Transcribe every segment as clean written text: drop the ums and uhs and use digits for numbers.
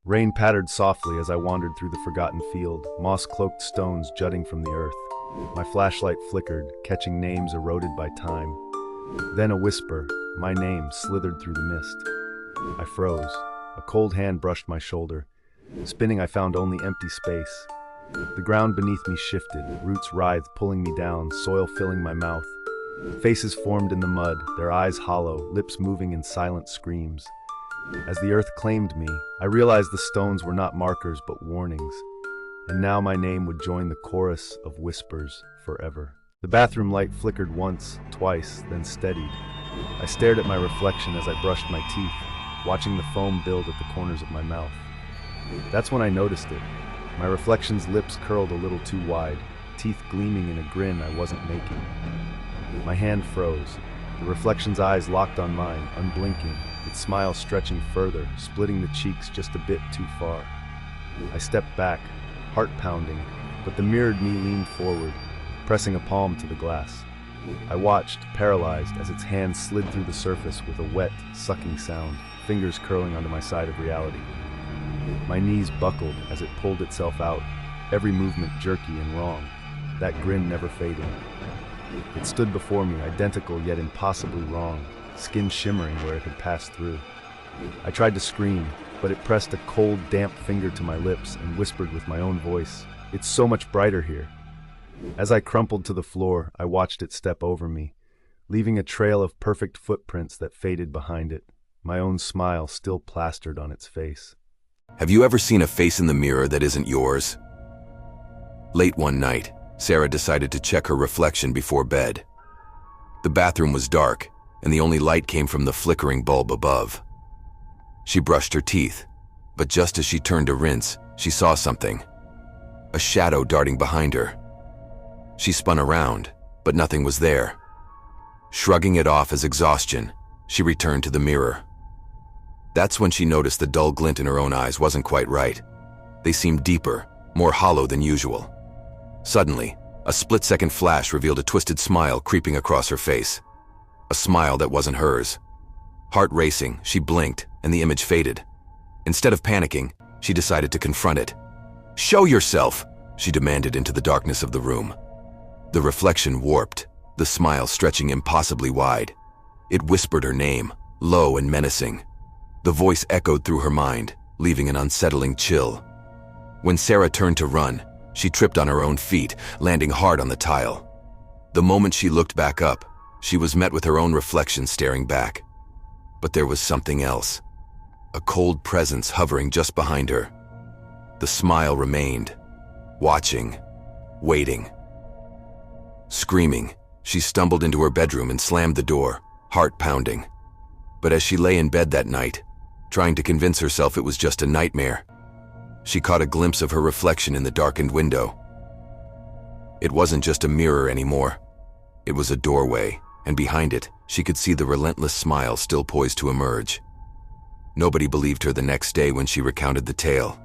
Rain pattered softly as I wandered through the forgotten field, moss-cloaked stones jutting from the earth. My flashlight flickered, catching names eroded by time. Then a whisper, my name, slithered through the mist. I froze. A cold hand brushed my shoulder. Spinning, I found only empty space. The ground beneath me shifted, roots writhed, pulling me down, soil filling my mouth. Faces formed in the mud, their eyes hollow, lips moving in silent screams. As the earth claimed me, I realized the stones were not markers but warnings. And now my name would join the chorus of whispers forever. The bathroom light flickered once, twice, then steadied. I stared at my reflection as I brushed my teeth, watching the foam build at the corners of my mouth. That's when I noticed it. My reflection's lips curled a little too wide, teeth gleaming in a grin I wasn't making. My hand froze. The reflection's eyes locked on mine, unblinking, its smile stretching further, splitting the cheeks just a bit too far. I stepped back, heart pounding, but the mirrored me leaned forward, pressing a palm to the glass. I watched, paralyzed, as its hand slid through the surface with a wet, sucking sound, fingers curling onto my side of reality. My knees buckled as it pulled itself out, every movement jerky and wrong, that grin never fading. It stood before me, identical yet impossibly wrong, skin shimmering where it had passed through. I tried to scream, but it pressed a cold, damp finger to my lips and whispered with my own voice, "It's so much brighter here." As I crumpled to the floor, I watched it step over me, leaving a trail of perfect footprints that faded behind it, my own smile still plastered on its face. Have you ever seen a face in the mirror that isn't yours? Late one night, Sarah decided to check her reflection before bed. The bathroom was dark, and the only light came from the flickering bulb above. She brushed her teeth, but just as she turned to rinse, she saw something. A shadow darting behind her. She spun around, but nothing was there. Shrugging it off as exhaustion, she returned to the mirror. That's when she noticed the dull glint in her own eyes wasn't quite right. They seemed deeper, more hollow than usual. Suddenly, a split-second flash revealed a twisted smile creeping across her face. A smile that wasn't hers. Heart racing, she blinked, and the image faded. Instead of panicking, she decided to confront it. "Show yourself!" she demanded into the darkness of the room. The reflection warped, the smile stretching impossibly wide. It whispered her name, low and menacing. The voice echoed through her mind, leaving an unsettling chill. When Sarah turned to run, she tripped on her own feet, landing hard on the tile. The moment she looked back up, she was met with her own reflection staring back. But there was something else. A cold presence hovering just behind her. The smile remained, watching, waiting. Screaming, she stumbled into her bedroom and slammed the door, heart pounding. But as she lay in bed that night, trying to convince herself it was just a nightmare, she caught a glimpse of her reflection in the darkened window. It wasn't just a mirror anymore. It was a doorway, and behind it, she could see the relentless smile still poised to emerge. Nobody believed her the next day when she recounted the tale.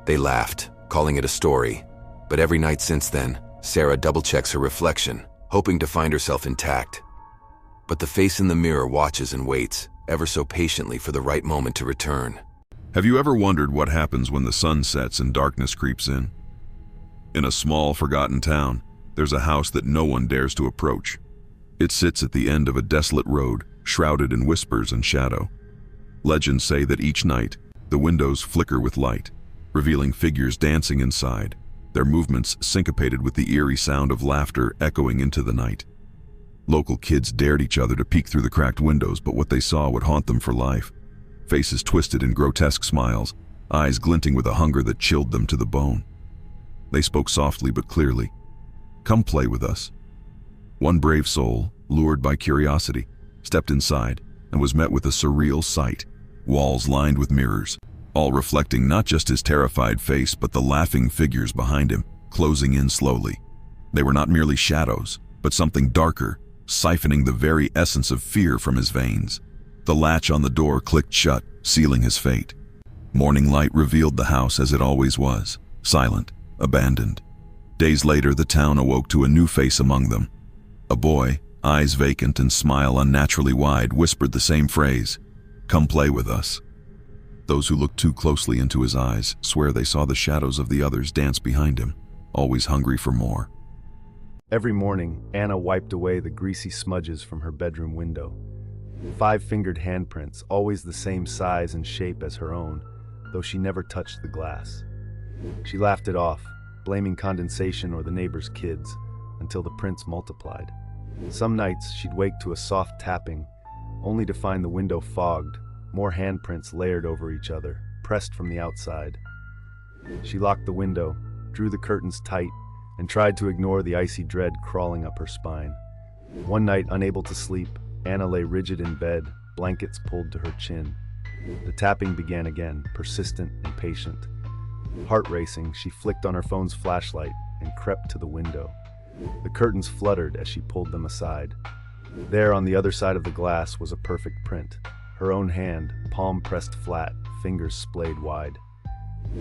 They laughed, calling it a story, but every night since then, Sarah double-checks her reflection, hoping to find herself intact. But the face in the mirror watches and waits, ever so patiently for the right moment to return. Have you ever wondered what happens when the sun sets and darkness creeps in? In a small, forgotten town, there's a house that no one dares to approach. It sits at the end of a desolate road, shrouded in whispers and shadow. Legends say that each night, the windows flicker with light, revealing figures dancing inside, their movements syncopated with the eerie sound of laughter echoing into the night. Local kids dared each other to peek through the cracked windows, but what they saw would haunt them for life. Faces twisted in grotesque smiles, eyes glinting with a hunger that chilled them to the bone. They spoke softly but clearly. "Come play with us." One brave soul, lured by curiosity, stepped inside and was met with a surreal sight. Walls lined with mirrors, all reflecting not just his terrified face but the laughing figures behind him, closing in slowly. They were not merely shadows, but something darker, siphoning the very essence of fear from his veins. The latch on the door clicked shut, sealing his fate. Morning light revealed the house as it always was, silent, abandoned. Days later, the town awoke to a new face among them. A boy, eyes vacant and smile unnaturally wide, whispered the same phrase, "Come play with us." Those who look too closely into his eyes swear they saw the shadows of the others dance behind him, always hungry for more. Every morning, Anna wiped away the greasy smudges from her bedroom window. 5-fingered handprints, always the same size and shape as her own, though she never touched the glass. She laughed it off, blaming condensation or the neighbor's kids, until the prints multiplied. Some nights, she'd wake to a soft tapping, only to find the window fogged, more handprints layered over each other, pressed from the outside. She locked the window, drew the curtains tight, and tried to ignore the icy dread crawling up her spine. One night, unable to sleep, Anna lay rigid in bed, blankets pulled to her chin. The tapping began again, persistent and patient. Heart racing, she flicked on her phone's flashlight and crept to the window. The curtains fluttered as she pulled them aside. There, on the other side of the glass, was a perfect print. Her own hand, palm pressed flat, fingers splayed wide.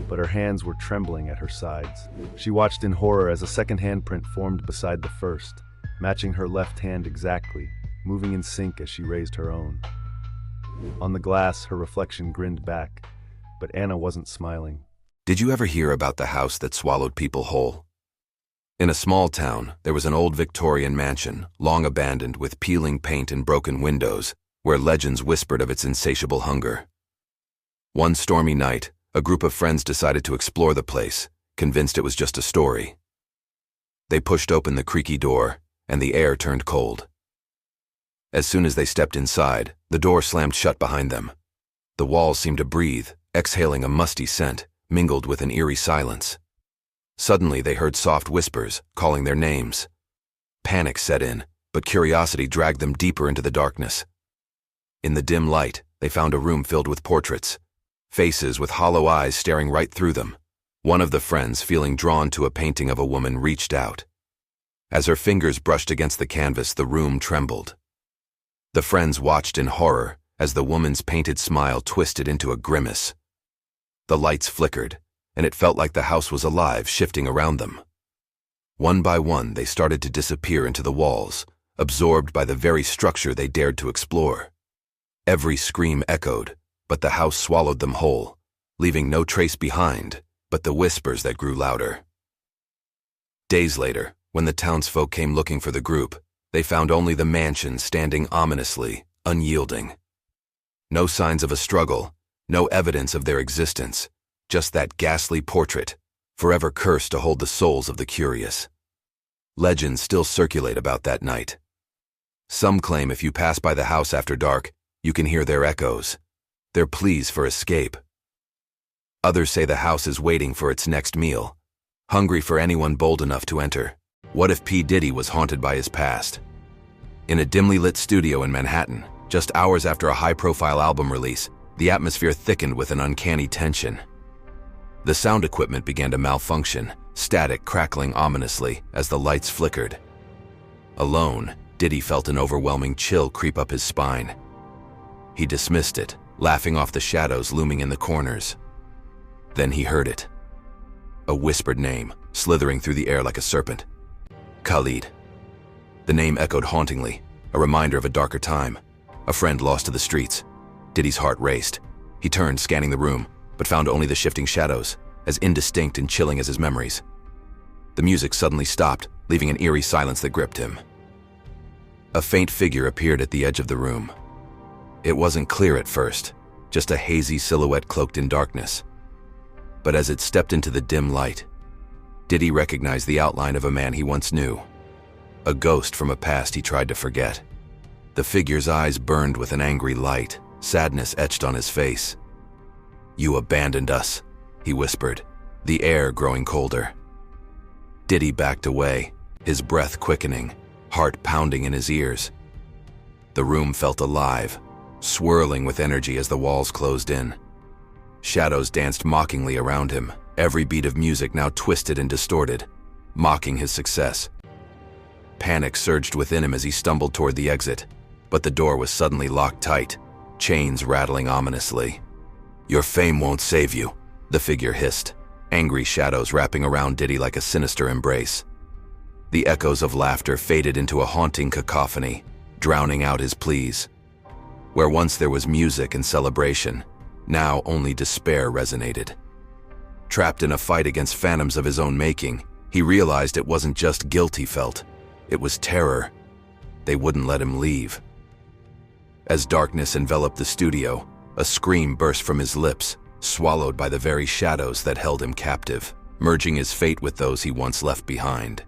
But her hands were trembling at her sides. She watched in horror as a second handprint formed beside the first, matching her left hand exactly, moving in sync as she raised her own. On the glass, her reflection grinned back, but Anna wasn't smiling. Did you ever hear about the house that swallowed people whole? In a small town, there was an old Victorian mansion, long abandoned with peeling paint and broken windows, where legends whispered of its insatiable hunger. One stormy night, a group of friends decided to explore the place, convinced it was just a story. They pushed open the creaky door, and the air turned cold. As soon as they stepped inside, the door slammed shut behind them. The walls seemed to breathe, exhaling a musty scent, mingled with an eerie silence. Suddenly they heard soft whispers, calling their names. Panic set in, but curiosity dragged them deeper into the darkness. In the dim light, they found a room filled with portraits, faces with hollow eyes staring right through them. One of the friends, feeling drawn to a painting of a woman, reached out. As her fingers brushed against the canvas, the room trembled. The friends watched in horror as the woman's painted smile twisted into a grimace. The lights flickered, and it felt like the house was alive, shifting around them. One by one, they started to disappear into the walls, absorbed by the very structure they dared to explore. Every scream echoed, but the house swallowed them whole, leaving no trace behind but the whispers that grew louder. Days later, when the townsfolk came looking for the group, they found only the mansion standing ominously, unyielding. No signs of a struggle, no evidence of their existence, just that ghastly portrait, forever cursed to hold the souls of the curious. Legends still circulate about that night. Some claim if you pass by the house after dark, you can hear their echoes, their pleas for escape. Others say the house is waiting for its next meal, hungry for anyone bold enough to enter. What if P. Diddy was haunted by his past? In a dimly lit studio in Manhattan, just hours after a high-profile album release, the atmosphere thickened with an uncanny tension. The sound equipment began to malfunction, static crackling ominously as the lights flickered. Alone, Diddy felt an overwhelming chill creep up his spine. He dismissed it, laughing off the shadows looming in the corners. Then he heard it. A whispered name, slithering through the air like a serpent. Khalid. The name echoed hauntingly, a reminder of a darker time, a friend lost to the streets. Diddy's heart raced. He turned, scanning the room, but found only the shifting shadows, as indistinct and chilling as his memories. The music suddenly stopped, leaving an eerie silence that gripped him. A faint figure appeared at the edge of the room. It wasn't clear at first, just a hazy silhouette cloaked in darkness. But as it stepped into the dim light, Diddy recognized the outline of a man he once knew, a ghost from a past he tried to forget. The figure's eyes burned with an angry light, sadness etched on his face. "You abandoned us," he whispered, the air growing colder. Diddy backed away, his breath quickening, heart pounding in his ears. The room felt alive, swirling with energy as the walls closed in. Shadows danced mockingly around him, every beat of music now twisted and distorted, mocking his success. Panic surged within him as he stumbled toward the exit, but the door was suddenly locked tight, chains rattling ominously. "Your fame won't save you," the figure hissed, angry shadows wrapping around Diddy like a sinister embrace. The echoes of laughter faded into a haunting cacophony, drowning out his pleas. Where once there was music and celebration, Now only despair resonated. Trapped in a fight against phantoms of his own making, he realized it wasn't just guilt he felt, it was terror. They wouldn't let him leave. As darkness enveloped the studio, a scream burst from his lips, swallowed by the very shadows that held him captive, merging his fate with those he once left behind.